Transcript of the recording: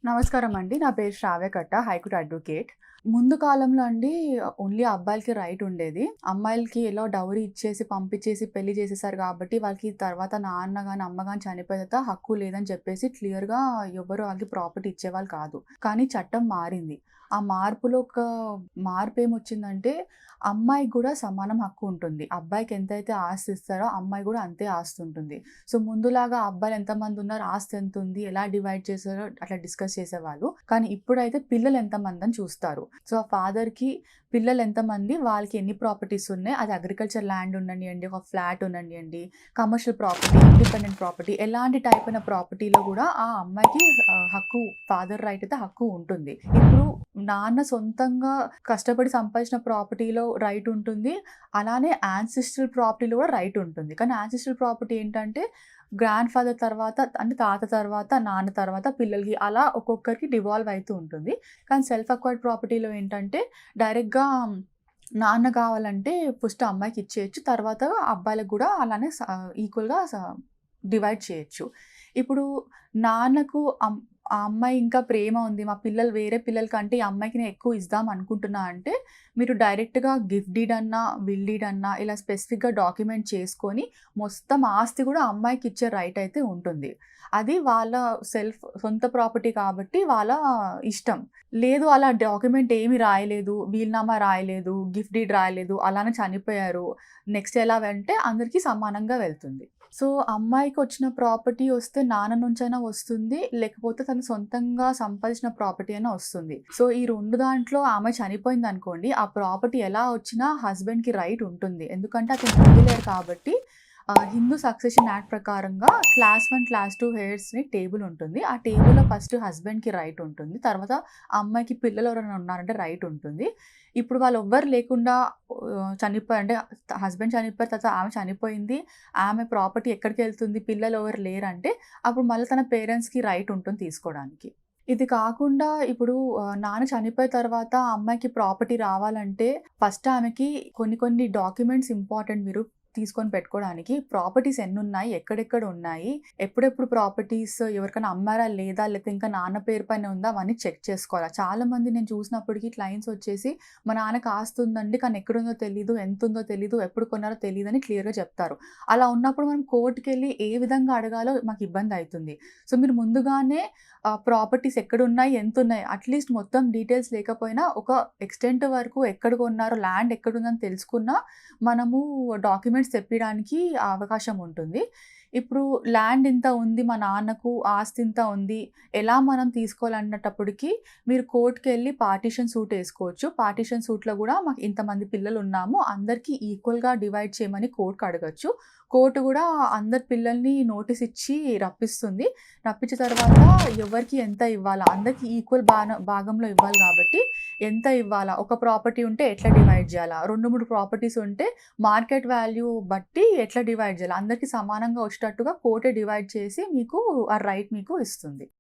నమస్కారం అండి. నా పేరు శ్రావ్య కట్ట. High court advocate. ముందు కాలంలో అండి ఓన్లీ అబ్బాయిలకి రైట్ ఉండేది. అమ్మాయిలకి ఎలా డౌరీ ఇచ్చేసి, పంపించేసి పెళ్లి చేసేసారు కాబట్టి వాళ్ళకి తర్వాత నాన్న గాని, అమ్మ గాని చనిపోయిన తర్వాత హక్కు లేదని చెప్పేసి క్లియర్‌గా ఎవరు వాళ్ళకి ప్రాపర్టీ ఇచ్చేవాళ్ళు కాదు. కానీ చట్టం మారింది. ఆ మార్పులో ఒక మార్పేమొచ్చిందంటే అమ్మాయికి గూడా సమానం హక్కు ఉంటుంది. అబ్బాయికి ఎంతైతే ఆస్తి ఇస్తారో అమ్మాయి గూడా అంతే ఆస్తి ఉంటుంది. సో, ముందులాగా అబ్బాయిలు ఎంతమందున్నారు, ఆస్తి ఎంతుంది, ఎలా డివైడ్ చేశారో అట్లా డిస్కస్ చేసేవాళ్ళు. కానీ ఇప్పుడైతే పిల్లలు ఎంతమందని చూస్తారు. సో, ఆ ఫాదర్‌కి పిల్లలు ఎంతమంది, వాళ్ళకి ఎన్ని ప్రాపర్టీస్ ఉన్నాయి, అది అగ్రికల్చర్ ల్యాండ్ ఉండనియండి, ఒక ఫ్లాట్ ఉండనియండి, కమర్షియల్ ప్రాపర్టీ, ఇండిపెండెంట్ ప్రాపర్టీ ఎలాంటి టైప్ అయిన ప్రాపర్టీలో గూడా ఆ అమ్మాయికి హక్కు ఫాదర్ రైట్ అయితే హక్కు ఉంటుంది. ఇప్పుడు నాన్న సొంతంగా కష్టపడి సంపాదించిన ప్రాపర్టీలో రైట్ ఉంటుంది. అలానే యాన్సిస్ట్రల్ ప్రాపర్టీలో కూడా రైట్ ఉంటుంది. కానీ యాన్సిస్ట్రల్ ప్రాపర్టీ ఏంటంటే గ్రాండ్ ఫాదర్ తర్వాత అంటే తాత తర్వాత, నాన్న తర్వాత పిల్లలకి అలా ఒక్కొక్కరికి డివాల్వ్ అయితూ ఉంటుంది. కానీ సెల్ఫ్ అక్వైర్డ్ ప్రాపర్టీలో ఏంటంటే డైరెక్ట్‌గా నాన్న కావాలంటే ఫస్ట్ అమ్మాయికి ఇచ్చేయొచ్చు. తర్వాత అబ్బాయిలకు గూడా అలానే ఈక్వల్‌గా డివైడ్ చేయొచ్చు. ఇప్పుడు నాన్నకు ఆ అమ్మాయి ఇంకా ప్రేమ ఉంది. మా పిల్లలు వేరే పిల్లల కంటే ఈ అమ్మాయికి నేను ఎక్కువ ఇద్దాం అనుకుంటున్నా అంటే, మీరు డైరెక్ట్‌గా గిఫ్ట్ డీడ్ అన్నా, విల్ డీడ్ అన్నా ఇలా స్పెసిఫిక్‌గా డాక్యుమెంట్ చేసుకొని, మొత్తం ఆస్తి కూడా అమ్మాయికి ఇచ్చే రైట్ అయితే ఉంటుంది. అది వాళ్ళ సొంత ప్రాపర్టీ కాబట్టి వాళ్ళ ఇష్టం. లేదు అలా డాక్యుమెంట్ ఏమి రాయలేదు, వీలునామా రాయలేదు, గిఫ్ట్ డీడ్ రాయలేదు, అలానే చనిపోయారు. నెక్స్ట్ ఎలా అంటే అందరికీ సమానంగా వెళ్తుంది. సో, అమ్మాయికొచ్చిన ప్రాపర్టీ వస్తే నాన్న నుంచైనా వస్తుంది. లేకపోతే తను సొంతంగా సంపాదించిన ప్రాపర్టీ అయినా వస్తుంది. సో, ఈ 2 దాంట్లో ఆమె చనిపోయిందనుకోండి, ఆ ప్రాపర్టీ ఎలా వచ్చినా హస్బెండ్‌కి రైట్ ఉంటుంది. ఎందుకంటే అతను మిగిలాడు కాబట్టి హిందూ సక్సెషన్ యాక్ట్ ప్రకారంగా క్లాస్ 1, క్లాస్ 2 హెయిర్స్‌ని టేబుల్ ఉంటుంది. ఆ టేబుల్‌లో ఫస్ట్ హస్బెండ్‌కి రైట్ ఉంటుంది. తర్వాత ఆ అమ్మాయికి పిల్లలు ఎవరైనా ఉన్నారంటే రైట్ ఉంటుంది. ఇప్పుడు వాళ్ళెవ్వరు లేకుండా అంటే హస్బెండ్ చనిపోయారు, తర్వాత ఆమె చనిపోయింది. ఆమె ప్రాపర్టీ ఎక్కడికెళ్తుంది, పిల్లలు ఎవరు లేరంటే అప్పుడు మళ్ళీ తన పేరెంట్స్‌కి రైట్ ఉంటుంది తీసుకోవడానికి. ఇది కాకుండా ఇప్పుడు నాన్న చనిపోయిన తర్వాత ఆ అమ్మాయికి ప్రాపర్టీ రావాలంటే ఫస్ట్ ఆమెకి కొన్ని కొన్ని డాక్యుమెంట్స్ ఇంపార్టెంట్ మీరు తీసుకొని పెట్టుకోవడానికి. ప్రాపర్టీస్ ఎన్నున్నాయి, ఎక్కడెక్కడ ఉన్నాయి, ఎప్పుడెప్పుడు ప్రాపర్టీస్ ఎవరికైనా అమ్మారా లేదా, లేకపోతే ఇంకా నాన్న పేరు పైన ఉందా అవన్నీ చెక్ చేసుకోవాలి. చాలామంది నేను చూసినప్పటికి క్లయింట్స్ వచ్చేసి మా నాన్నకి ఆస్తి ఉందండి, కానీ ఎక్కడుందో తెలీదు, ఎంతుందో తెలీదు, ఎప్పుడు కొన్నారో తెలీదని క్లియర్‌గా చెప్తారు. అలా ఉన్నప్పుడు మనం కోర్ట్‌కెళ్ళి ఏ విధంగా అడగాలో మాకు ఇబ్బంది అయితుంది. సో, మీరు ముందుగానే ప్రాపర్టీస్ ఎక్కడున్నాయి, ఎంతున్నాయి అట్‌లీస్ట్ మొత్తం డీటెయిల్స్ లేకపోయినా ఒక ఎక్స్‌టెంట్ వరకు ఎక్కడ కొన్నారో, ల్యాండ్ ఎక్కడుందని తెలుసుకున్నా మనము డాక్యుమెంట్స్ తెప్పియడానికి అవకాశం ఉంటుంది. ఇప్పుడు ల్యాండ్ ఇంత ఉంది, మా నాన్నకు ఆస్తి ఇంత ఉంది, ఎలా మనం తీసుకోవాలన్నటప్పటికి మీరు కోర్ట్‌కెళ్ళి పార్టిషన్ సూట్ ఏసుకోవచ్చు. పార్టిషన్ సూట్‌లో గూడా మాకు ఇంతమంది పిల్లలున్నాము, అందరికీ ఈక్వల్‌గా డివైడ్ చేయమని కోర్ట్‌కి అడగొచ్చు. కోర్ట్ గూడా అందరి పిల్లల్ని నోటీస్ ఇచ్చి రప్పిస్తుంది. రప్పించిన తర్వాత ఎవరికి ఎంత ఇవ్వాలా, అందరికి ఈక్వల్ భాగంలో ఇవ్వాలి కాబట్టి ఎంత ఇవ్వాలా, ఒక ప్రాపర్టీ ఉంటే ఎట్లా డివైడ్ జేయాలా, 2, 3 ప్రాపర్టీస్ ఉంటే మార్కెట్ వాల్యూ బట్టి ఎట్లా డివైడ్ జేయాలి, అందరికి సమానంగా వచ్చేటట్టుగా కోర్టే డివైడ్ చేసి మీకు ఆ రైట్ మీకు ఇస్తుంది.